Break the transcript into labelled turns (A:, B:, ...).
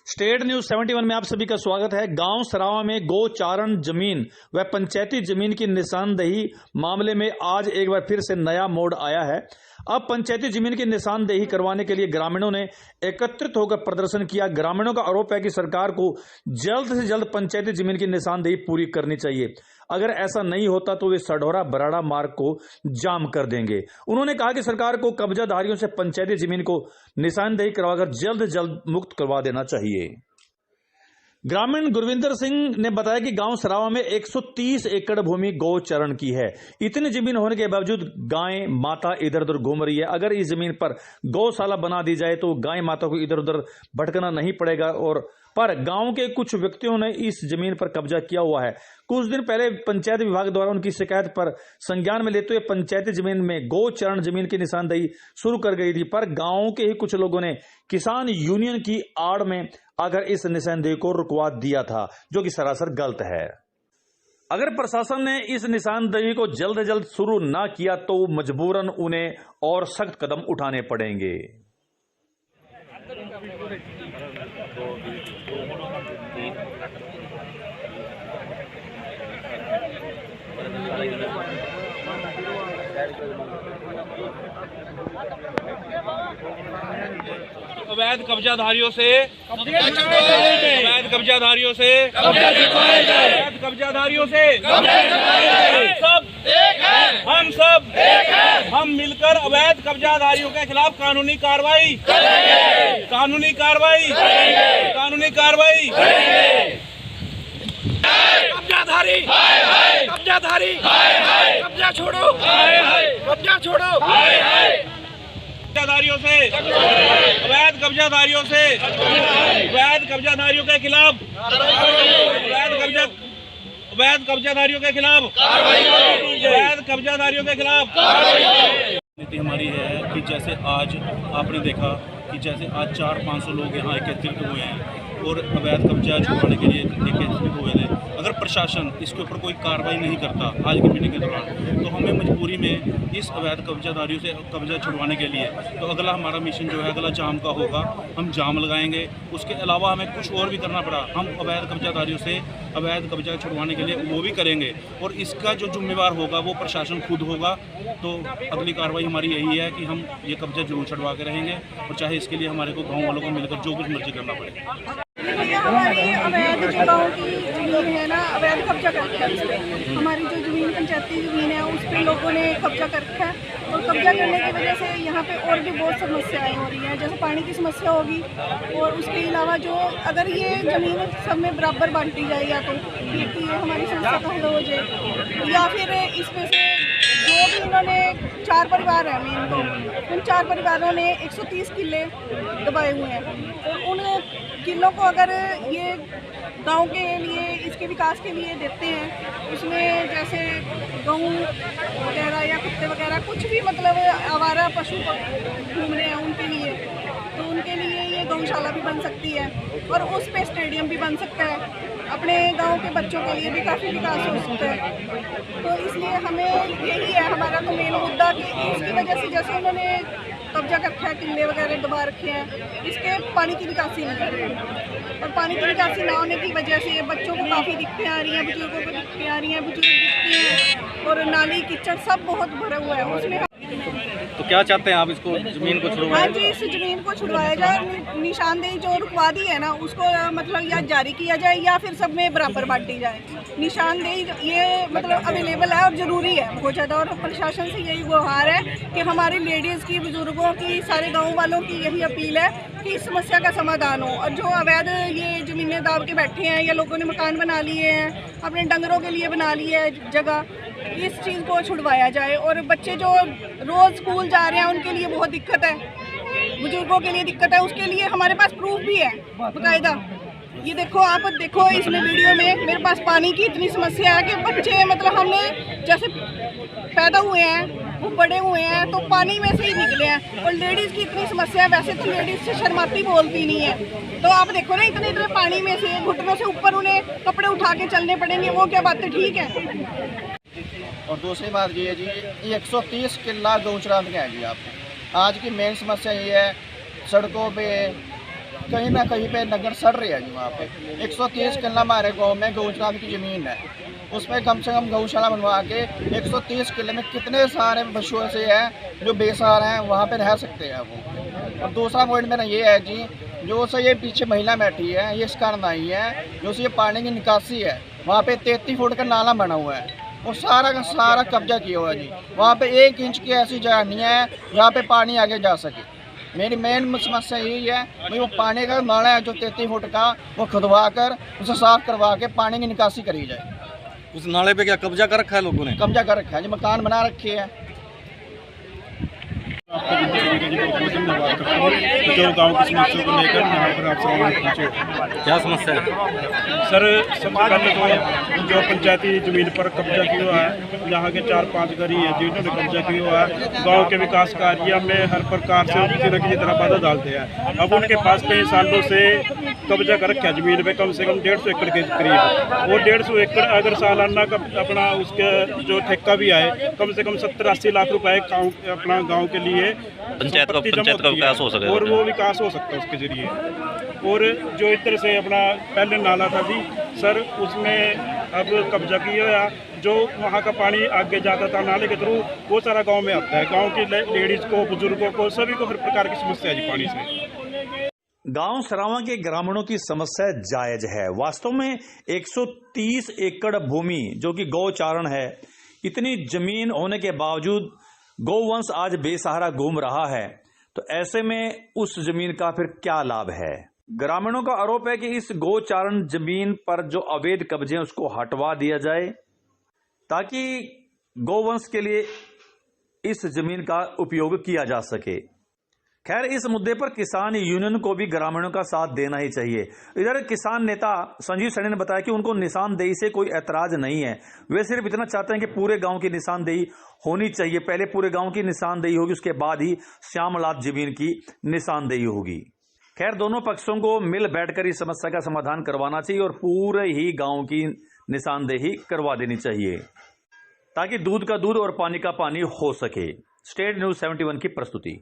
A: State news 71 में आप सभी का स्वागत है। गांव सरावा में गोचारण जमीन व पंचायती जमीन की निशानदेही मामले में आज एक बार फिर से नया मोड़ आया है। अब पंचायती जमीन की निशानदेही करवाने के लिए ग्रामीणों ने एकत्रित होकर प्रदर्शन किया। ग्रामीणों का आरोप है कि सरकार को जल्द से जल्द पंचायती जमीन की निशानदेही पूरी करनी चाहिए। अगर ऐसा नहीं होता तो वे सढौरा बराड़ा मार्ग को जाम कर देंगे। उन्होंने कहा कि सरकार को कब्जाधारियों से पंचायती जमीन को निशानदेही करवाकर जल्द से जल्द मुक्त करवा देना चाहिए। ग्रामीण गुरविंदर सिंह ने बताया कि गांव सरावा में 130 एकड़ भूमि गौचरण की है। इतनी जमीन होने के बावजूद गाय माता इधर उधर घूम रही है। अगर इस जमीन पर गौशाला बना दी जाए तो गाय माता को इधर उधर भटकना नहीं पड़ेगा। पर गांव के कुछ व्यक्तियों ने इस जमीन पर कब्जा किया हुआ है। कुछ दिन पहले पंचायत विभाग द्वारा उनकी शिकायत पर संज्ञान में लेते हुए पंचायती जमीन में गौचरण जमीन की निशानदेही शुरू कर गई थी, पर गांव के ही कुछ लोगों ने किसान यूनियन की आड़ में आकर इस निशानदेही को रुकवा दिया था, जो कि सरासर गलत है। अगर प्रशासन ने इस निशानदेही को जल्द से जल्द शुरू ना किया तो मजबूरन उन्हें और सख्त कदम उठाने पड़ेंगे।
B: अवैध कब्जाधारियों से अवैध कब्जाधारियों से अवैध कब्जाधारियों से हम मिलकर अवैध कब्जाधारियों के खिलाफ कानूनी कार्रवाई करेंगे। कानूनी कार्रवाई करेंगे। कानूनी कार्रवाई करेंगे। कब्जाधारी कब्जाधारी कब्जा छोड़ो कब्जा छोड़ो। कब्जाधारियों से अवैध कब्जाधारियों से अवैध कब्जाधारियों के खिलाफ अवैध कब्जाधारियों के खिलाफ अवैध कब्जाधारियों के खिलाफ नीति हमारी है कि जैसे आज आपने देखा कि जैसे आज 400-500 लोग यहाँ एकत्रित हुए हैं और अवैध कब्जा छुड़वाने के लिए एकत्रित हुए थे। अगर प्रशासन इसके ऊपर कोई कार्रवाई नहीं करता आज की मीटिंग के दौरान, तो हमें मजबूरी में इस अवैध कब्जाधारियों से कब्जा छुड़वाने के लिए तो अगला हमारा मिशन जो है अगला जाम का होगा। हम जाम लगाएंगे। उसके अलावा हमें कुछ और भी करना पड़ा, हम अवैध कब्जाधारियों से अवैध कब्जा छुड़वाने के लिए वो भी करेंगे और इसका जो जिम्मेवार होगा वो प्रशासन खुद होगा। तो अगली कार्रवाई हमारी यही है कि हम ये कब्जा जरूर छुड़वा के रहेंगे और चाहे इसके लिए हमारे को गाँव वालों को मिलकर जो कुछ मर्जी करना पड़े।
C: हमारी अवैध जगहों की जमीन है ना, अवैध कब्जा कर रखा है उस पर। हमारी जो जमीन पंचायती जमीन है उस पर लोगों ने कब्जा कर रखा है और कब्जा करने की वजह से यहाँ पे और भी बहुत समस्याएं हो रही हैं। जैसे पानी की समस्या होगी और उसके अलावा जो अगर ये ज़मीन सब में बराबर बांटी जाए या तो ये हमारी समस्या का हल हो जाए, या फिर इसमें से जो भी इन्होंने 4 परिवार हैं मेन, तो उन 4 परिवारों ने 130 किले दबाए हुए हैं और उन किलों को अगर ये गांव के लिए इसके विकास के लिए देते हैं, उसमें जैसे गेहूँ वगैरह या कुत्ते वगैरह कुछ भी मतलब आवारा पशु घूम रहे हैं उनके लिए, तो उनके लिए ये गौशाला भी बन सकती है और उस पे स्टेडियम भी बन सकता है। अपने गांव के बच्चों के लिए भी काफ़ी विकास हो सकता है। तो इसलिए हमें यही है हमारा तो मेन मुद्दा कि इसकी वजह से जैसे उन्होंने कब्जा कर रखा है, किले वगैरह दबा रखे हैं, इसके पानी की निकासी नहीं है और पानी की निकासी ना होने की वजह से बच्चों को काफ़ी दिक्कतें आ रही हैं, बुजुर्गों को दिक्कतें आ रही हैं, बुजुर्ग दिखते हैं और नाली कीचड़ सब बहुत भरा हुआ है उसमें।
A: तो क्या चाहते हैं आप, इसको जमीन को छुड़वाएं?
C: हाँ जी, इस जमीन को छुड़वाया जाए। निशानदेही जो रुकवा दी है ना उसको मतलब या जारी किया जाए या फिर सब में बराबर बांटी जाए। निशानदेही ये मतलब अवेलेबल है और ज़रूरी है बहुत ज़्यादा, और प्रशासन से यही गुहार है कि हमारी लेडीज़ की, बुजुर्गों की, सारे गाँव वालों की यही अपील है कि इस समस्या का समाधान हो। और जो अवैध ये ज़मीनें दाब के बैठे हैं या लोगों ने मकान बना लिए हैं, अपने डंगरों के लिए बना ली है जगह, इस चीज़ को छुड़वाया जाए। और बच्चे जो रोज़ स्कूल जा रहे हैं उनके लिए बहुत दिक्कत है, बुजुर्गों के लिए दिक्कत है, उसके लिए हमारे पास प्रूफ भी है बाकायदा। ये देखो, आप देखो इसमें वीडियो में मेरे पास पानी की इतनी समस्या है कि बच्चे मतलब हमने जैसे पैदा हुए हैं वो बड़े हुए हैं तो पानी में से ही निकले हैं। और लेडीज़ की इतनी समस्या है, वैसे तो लेडीज़ से शर्माती बोलती नहीं है, तो आप देखो ना इतने इतने पानी में से घुटनों से ऊपर उन्हें कपड़े उठा के चलने पड़ेंगे, वो क्या बात है? ठीक है।
D: और दूसरी बात ये है जी, ये 130 किला गौचरांत के हैं जी। आप आज की मेन समस्या ये है, सड़कों पे कहीं ना कहीं पे नगर सड़ रही है जी। वहाँ पे 130 किला हमारे गांव में गौशाला की ज़मीन है, उसमें कम से कम गौशाला बनवा के 130 किले में कितने सारे पशुओं से हैं जो बेसहारा हैं, वहाँ पे रह सकते हैं वो। और दूसरा पॉइंट मेरा ये है जी, जो से ये पीछे महिला बैठी है, ये इस कारण आई है, जो से ये पानी की निकासी है, वहाँ पे 33 फुट का नाला बना हुआ है और सारा का सारा कब्जा किया हुआ है जी। वहाँ पे 1 इंच की ऐसी जगह नहीं है जहाँ पे पानी आगे जा सके। मेरी मेन समस्या यही है भाई, वो पानी का नाला है जो 33 फुट का, वो खुदवा कर उसे साफ करवा के पानी की निकासी करी जाए।
E: उस नाले पे क्या कब्जा कर रखा है लोगों ने?
D: कब्जा कर रखा है जी, मकान बना रखे हैं।
B: जो गांव की समस्या को लेकर यहाँ पर आप सब पहुँचे,
E: क्या समस्या है
B: सर? सबसे पहले तो जो पंचायती जमीन पर कब्जा किया हुआ है, यहाँ के 4-5 घर ही है जिन्होंने कब्जा किया हुआ है। गांव के विकास कार्य में हर प्रकार से किसी न किसी तरह बाधा डालते हैं। अब उनके पास कई सालों से कब्जा कर रखा है जमीन पे, कम से कम 150 एकड़ के करीब। वो 150 एकड़ अगर सालाना का अपना उसके जो ठेका भी आए, कम से कम 70-80 लाख रुपए अपना गाँव के लिए
F: पंचायत का विकास हो सके,
B: और वो विकास हो सकता है उसके जरिए। और जो इस तरह से अपना पहले नाला था जी सर, उसमें अब कब्जा किया गया। जो वहाँ का पानी आगे जाता था नाले के थ्रू, वो सारा गांव में आता है। गांव की लेडीज़ को, बुजुर्गों को, सभी को हर प्रकार की समस्या है जी पानी से।
A: गांव सरावां के ग्रामीणों की समस्या जायज है। वास्तव में 130 एकड़ भूमि जो कि गौचारण है, इतनी जमीन होने के बावजूद गौवंश आज बेसहारा घूम रहा है, तो ऐसे में उस जमीन का फिर क्या लाभ है? ग्रामीणों का आरोप है कि इस गौचारण जमीन पर जो अवैध कब्जे हैं उसको हटवा दिया जाए ताकि गौवंश के लिए इस जमीन का उपयोग किया जा सके। खैर, इस मुद्दे पर किसान यूनियन को भी ग्रामीणों का साथ देना ही चाहिए। इधर किसान नेता संजीव सैनी ने बताया कि उनको निशानदेही से कोई ऐतराज नहीं है, वे सिर्फ इतना चाहते हैं कि पूरे गांव की निशानदेही होनी चाहिए। पहले पूरे गांव की निशानदेही होगी, उसके बाद ही श्यामलाल जमीन की निशानदेही होगी। खैर, दोनों पक्षों को मिल बैठकर इस समस्या का समाधान करवाना चाहिए और पूरे ही गांव की निशानदेही करवा देनी चाहिए ताकि दूध का दूध और पानी का पानी हो सके। स्टेट न्यूज़ 71 की प्रस्तुति।